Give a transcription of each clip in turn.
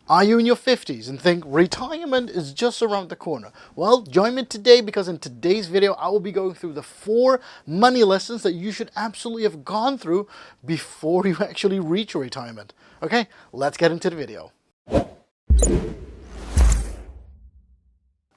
Are you in your 50s and think retirement is just around the corner? Well, join me today because in today's video, I will be going through the 4 money lessons that you should absolutely have gone through before you actually reach your retirement. Okay, let's get into the video.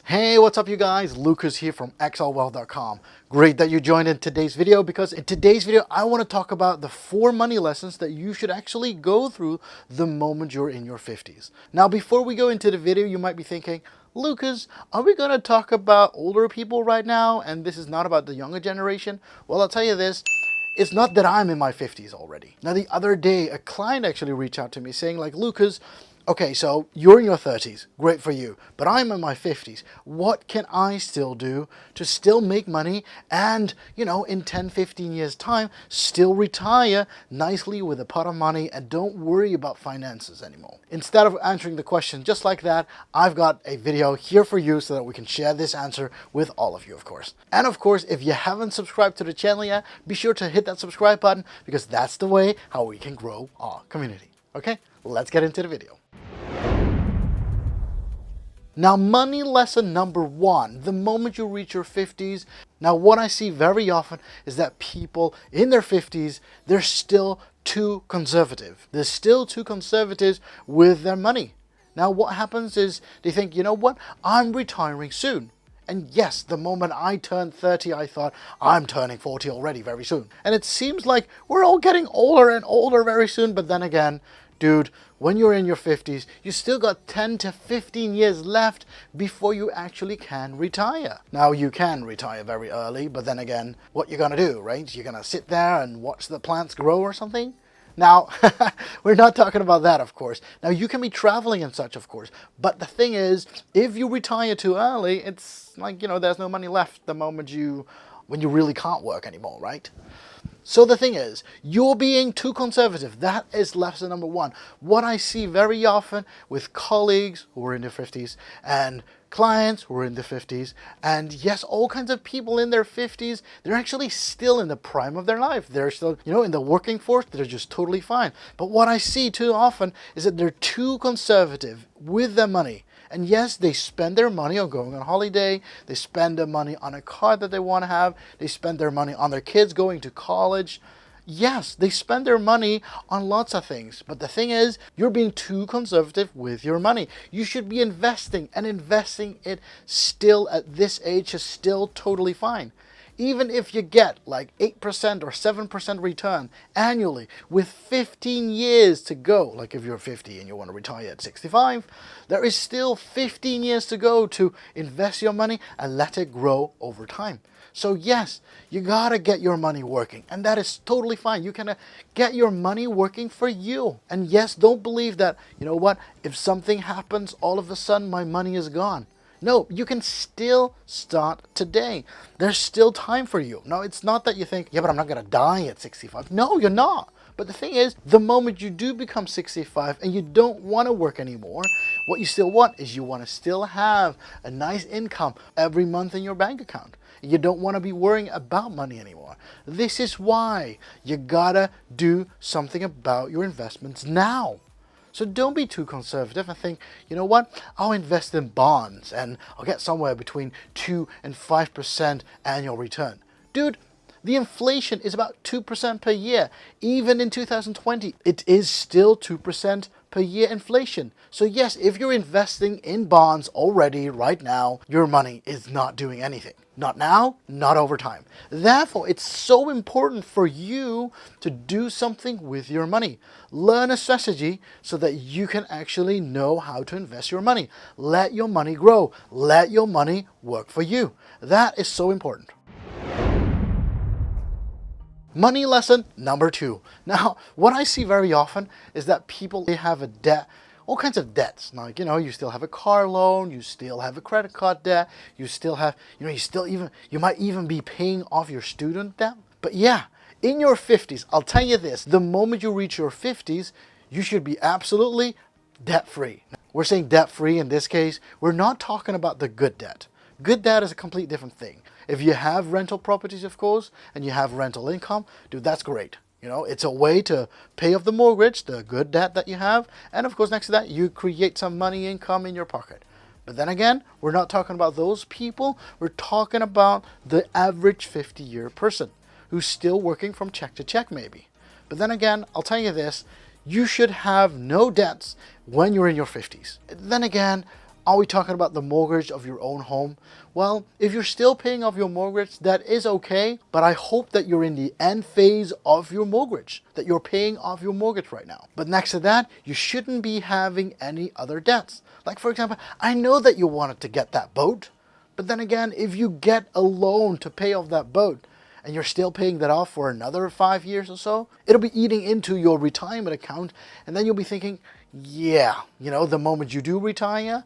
Hey, what's up you guys? Lukas here from xlwealth.com. Great that you joined in today's video because in today's video, I want to talk about the 4 money lessons that you should actually go through the moment you're in your 50s. Now, before we go into the video, you might be thinking, Lukas, are we going to talk about older people right now? And this is not about the younger generation? Well, I'll tell you this. It's not that I'm in my 50s already. Now, the other day, a client actually reached out to me saying like, Lukas, okay, so you're in your 30s, great for you, but I'm in my 50s. What can I still do to still make money and, in 10, 15 years time, still retire nicely with a pot of money and don't worry about finances anymore? Instead of answering the question just like that, I've got a video here for you so that we can share this answer with all of you, of course. And of course, if you haven't subscribed to the channel yet, be sure to hit that subscribe button because that's the way how we can grow our community. Okay, let's get into the video. Now, money lesson number 1, the moment you reach your 50s. Now, what I see very often is that people in their 50s, they're still too conservative. They're still too conservative with their money. Now, what happens is they think, you know what, I'm retiring soon. And yes, the moment I turned 30, I thought, I'm turning 40 already very soon. And it seems like we're all getting older and older very soon, but then again, dude, when you're in your 50s, you still got 10 to 15 years left before you actually can retire. Now, you can retire very early, but then again, what you're gonna do, right? You're gonna sit there and watch the plants grow or something? Now, we're not talking about that, of course. Now, you can be traveling and such, of course. But the thing is, if you retire too early, it's like, there's no money left the moment when you really can't work anymore, right? So the thing is, you're being too conservative. That is lesson number 1. What I see very often with colleagues who are in their 50s and clients who are in their 50s, and yes, all kinds of people in their 50s, they're actually still in the prime of their life. They're still, in the working force, they're just totally fine. But what I see too often is that they're too conservative with their money. And yes, they spend their money on going on holiday, they spend their money on a car that they want to have, they spend their money on their kids going to college. Yes, they spend their money on lots of things, but the thing is, you're being too conservative with your money. You should be investing, and investing it still at this age is still totally fine. Even if you get like 8% or 7% return annually with 15 years to go, like if you're 50 and you want to retire at 65, there is still 15 years to go to invest your money and let it grow over time. So yes, you gotta get your money working, and that is totally fine. You can get your money working for you. And yes, don't believe that, if something happens, all of a sudden my money is gone. No, you can still start today. There's still time for you. No, it's not that you think, yeah, but I'm not going to die at 65. No, you're not. But the thing is, the moment you do become 65 and you don't want to work anymore, what you still want is you want to still have a nice income every month in your bank account. You don't want to be worrying about money anymore. This is why you gotta do something about your investments now. So don't be too conservative and think, you know what, I'll invest in bonds and I'll get somewhere between 2 and 5% annual return. Dude, the inflation is about 2% per year. Even in 2020, it is still 2% per year inflation. So yes, if you're investing in bonds already right now, your money is not doing anything. Not now, not over time. Therefore, it's so important for you to do something with your money. Learn a strategy so that you can actually know how to invest your money. Let your money grow. Let your money work for you. That is so important. Money lesson number 2. Now, what I see very often is that people, they have a debt, all kinds of debts. Like, you still have a car loan, you still have a credit card debt, you still have, you might even be paying off your student debt. But yeah, in your 50s, I'll tell you this, the moment you reach your 50s, you should be absolutely debt-free. We're saying debt-free in this case, we're not talking about the good debt. Good debt is a complete different thing. If you have rental properties, of course, and you have rental income, dude, that's great. You know, it's a way to pay off the mortgage, the good debt that you have, and of course next to that you create some money income in your pocket. But then again, we're not talking about those people. We're talking about the average 50-year person who's still working from check to check maybe. But then again, I'll tell you this, you should have no debts when you're in your 50s. Then again, are we talking about the mortgage of your own home? Well, if you're still paying off your mortgage, that is okay, but I hope that you're in the end phase of your mortgage, that you're paying off your mortgage right now. But next to that, you shouldn't be having any other debts. Like for example, I know that you wanted to get that boat, but then again, if you get a loan to pay off that boat, and you're still paying that off for another 5 years or so, it'll be eating into your retirement account, and then you'll be thinking, yeah, you know, the moment you do retire,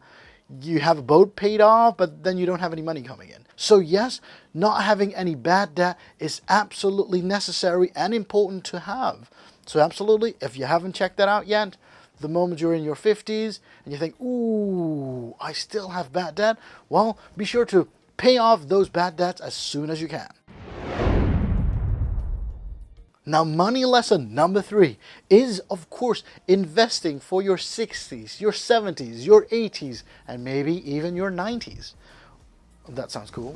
you have a boat paid off, but then you don't have any money coming in. So yes, not having any bad debt is absolutely necessary and important to have. So absolutely, if you haven't checked that out yet, the moment you're in your 50s and you think, ooh, I still have bad debt, well, be sure to pay off those bad debts as soon as you can. Now, money lesson number 3 is, of course, investing for your 60s, your 70s, your 80s, and maybe even your 90s. That sounds cool.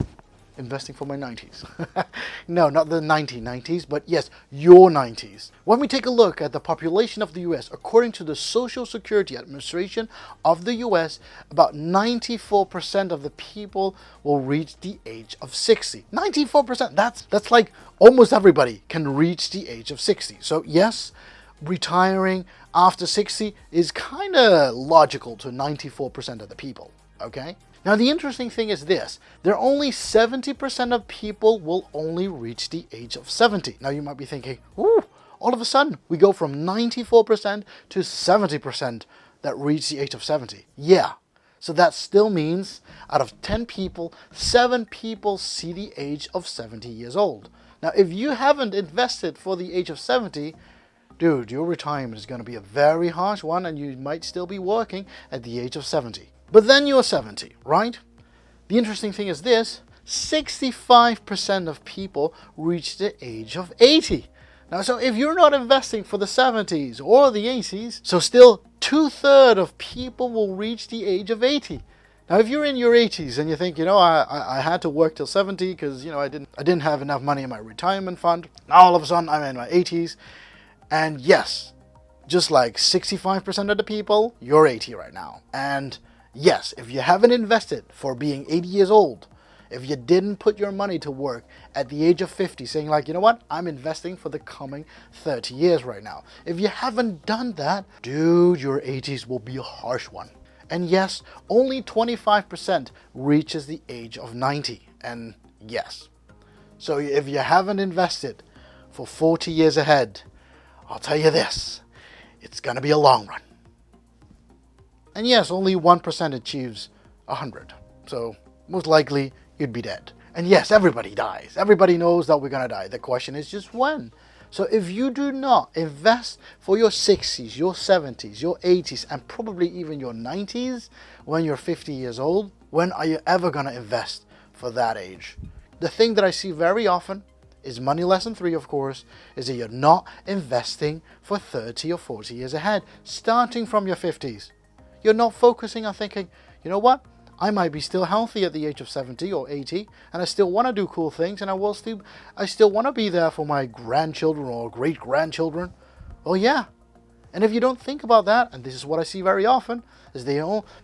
Investing for my 90s. No, not the 1990s, but yes, your 90s. When we take a look at the population of the US, according to the Social Security Administration of the US, about 94% of the people will reach the age of 60. 94%, that's like almost everybody can reach the age of 60. So yes, retiring after 60 is kind of logical to 94% of the people, okay? Now, the interesting thing is this, there are only 70% of people will only reach the age of 70. Now, you might be thinking, ooh, all of a sudden, we go from 94% to 70% that reach the age of 70. Yeah, so that still means out of 10 people, 7 people see the age of 70 years old. Now, if you haven't invested for the age of 70, dude, your retirement is going to be a very harsh one, and you might still be working at the age of 70. But then you're 70, right? The interesting thing is this, 65% of people reach the age of 80. Now, so if you're not investing for the 70s or the 80s, so still 2/3 of people will reach the age of 80. Now, if you're in your 80s and you think, you know, I had to work till 70 because, you know, I didn't have enough money in my retirement fund. Now, all of a sudden, I'm in my 80s. And yes, just like 65% of the people, you're 80 right now. And yes, if you haven't invested for being 80 years old, if you didn't put your money to work at the age of 50, saying like, you know what, I'm investing for the coming 30 years right now. If you haven't done that, dude, your 80s will be a harsh one. And yes, only 25% reaches the age of 90. And yes, so if you haven't invested for 40 years ahead, I'll tell you this, it's gonna be a long run. And yes, only 1% achieves 100. So most likely you'd be dead. And yes, everybody dies. Everybody knows that we're gonna die. The question is just when. So if you do not invest for your 60s, your 70s, your 80s, and probably even your 90s when you're 50 years old, when are you ever gonna invest for that age? The thing that I see very often is money lesson 3, of course, is that you're not investing for 30 or 40 years ahead, starting from your 50s. You're not focusing on thinking, you know what, I might be still healthy at the age of 70 or 80, and I still want to do cool things, and I still want to be there for my grandchildren or great-grandchildren. Oh yeah. And if you don't think about that, and this is what I see very often, is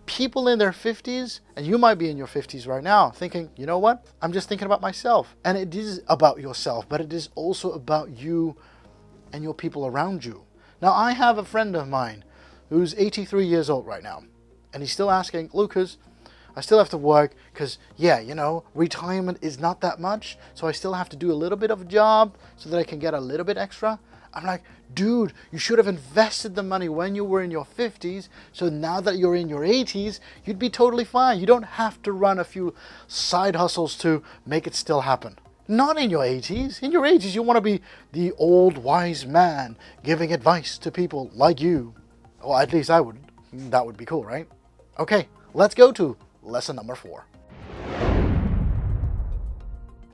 people in their 50s, and you might be in your 50s right now, thinking, you know what, I'm just thinking about myself. And it is about yourself, but it is also about you and your people around you. Now, I have a friend of mine who's 83 years old right now, and he's still asking, Lukas, I still have to work because, yeah, you know, retirement is not that much, so I still have to do a little bit of a job so that I can get a little bit extra. I'm like, dude, you should have invested the money when you were in your 50s, so now that you're in your 80s, you'd be totally fine. You don't have to run a few side hustles to make it still happen. Not in your 80s. In your 80s, you want to be the old wise man giving advice to people like you. Well, at least I would. That would be cool, right? Okay, let's go to lesson number 4.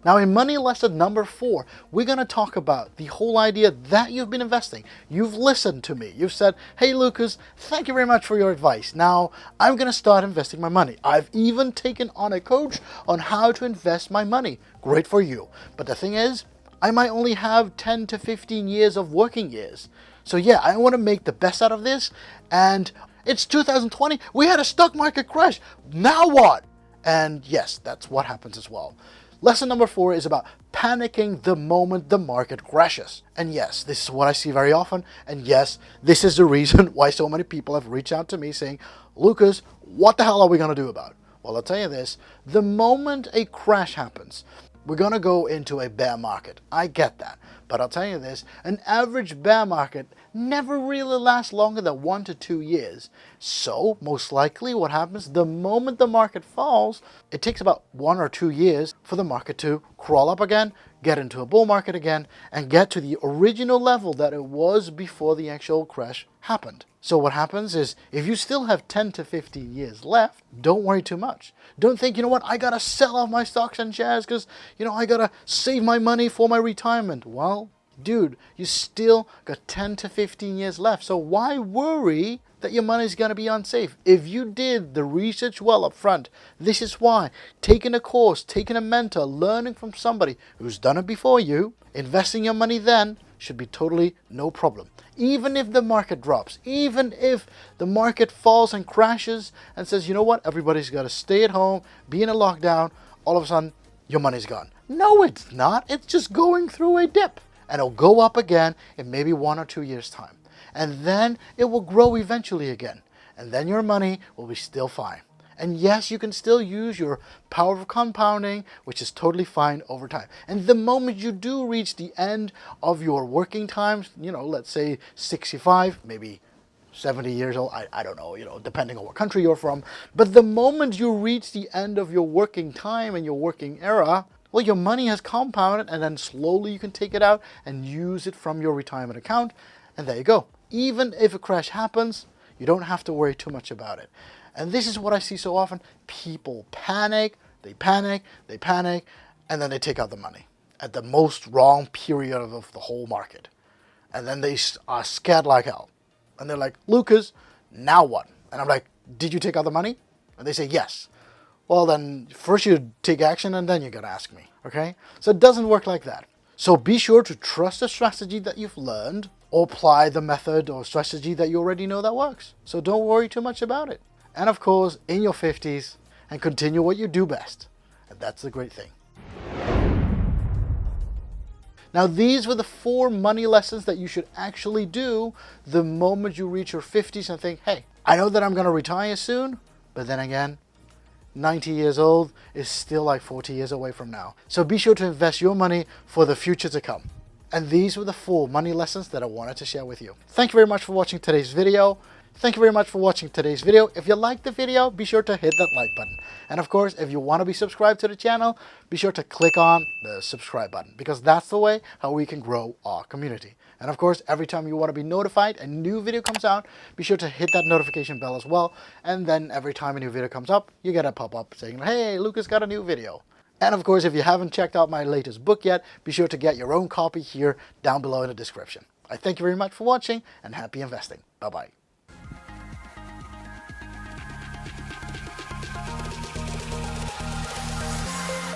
Now in money lesson number 4, we're going to talk about the whole idea that you've been investing. You've listened to me. You've said, hey Lucas, thank you very much for your advice. Now I'm going to start investing my money. I've even taken on a coach on how to invest my money. Great for you. But the thing is, I might only have 10 to 15 years of working years. So yeah, I want to make the best out of this. And it's 2020. We had a stock market crash. Now what? And yes, that's what happens as well. Lesson number 4 is about panicking the moment the market crashes. And yes, this is what I see very often. And yes, this is the reason why so many people have reached out to me saying, Lucas, what the hell are we going to do about it? Well, I'll tell you this, the moment a crash happens, we're going to go into a bear market. I get that. But I'll tell you this, an average bear market never really lasts longer than 1 to 2 years. So, most likely what happens, the moment the market falls, it takes about 1 or 2 years for the market to crawl up again, get into a bull market again, and get to the original level that it was before the actual crash happened. So what happens is, if you still have 10 to 15 years left, don't worry too much. Don't think, you know what, I gotta sell off my stocks and shares because, I gotta save my money for my retirement. Well, dude, you still got 10 to 15 years left. So why worry that your money's gonna be unsafe? If you did the research well up front, this is why. Taking a course, taking a mentor, learning from somebody who's done it before you, investing your money then should be totally no problem. Even if the market drops, even if the market falls and crashes and says, you know what, everybody's got to stay at home, be in a lockdown, all of a sudden your money's gone. No, it's not. It's just going through a dip. And it'll go up again in maybe 1 or 2 years' time. And then it will grow eventually again. And then your money will be still fine. And yes, you can still use your power of compounding, which is totally fine over time. And the moment you do reach the end of your working times, let's say 65, maybe 70 years old, I don't know, depending on what country you're from. But the moment you reach the end of your working time and your working era, well, your money has compounded, and then slowly you can take it out and use it from your retirement account. And there you go. Even if a crash happens, you don't have to worry too much about it. And this is what I see so often. People panic, they panic, and then they take out the money at the most wrong period of the whole market. And then they are scared like hell. And they're like, Lucas, now what? And I'm like, did you take out the money? And they say, yes. Well, then first you take action and then you're going to ask me, okay? So it doesn't work like that. So be sure to trust the strategy that you've learned, or apply the method or strategy that you already know that works. So don't worry too much about it. And of course, in your 50s, and continue what you do best. And that's the great thing. Now, these were the 4 money lessons that you should actually do the moment you reach your 50s and think, hey, I know that I'm going to retire soon, but then again, 90 years old is still like 40 years away from now. So be sure to invest your money for the future to come. And these were the 4 money lessons that I wanted to share with you. Thank you very much for watching today's video. Thank you very much for watching today's video. If you liked the video, be sure to hit that like button. And of course, if you want to be subscribed to the channel, be sure to click on the subscribe button, because that's the way how we can grow our community. And of course, every time you want to be notified a new video comes out, be sure to hit that notification bell as well. And then every time a new video comes up, you get a pop-up saying, hey, Lucas got a new video. And of course, if you haven't checked out my latest book yet, be sure to get your own copy here down below in the description. I thank you very much for watching, and happy investing. Bye-bye.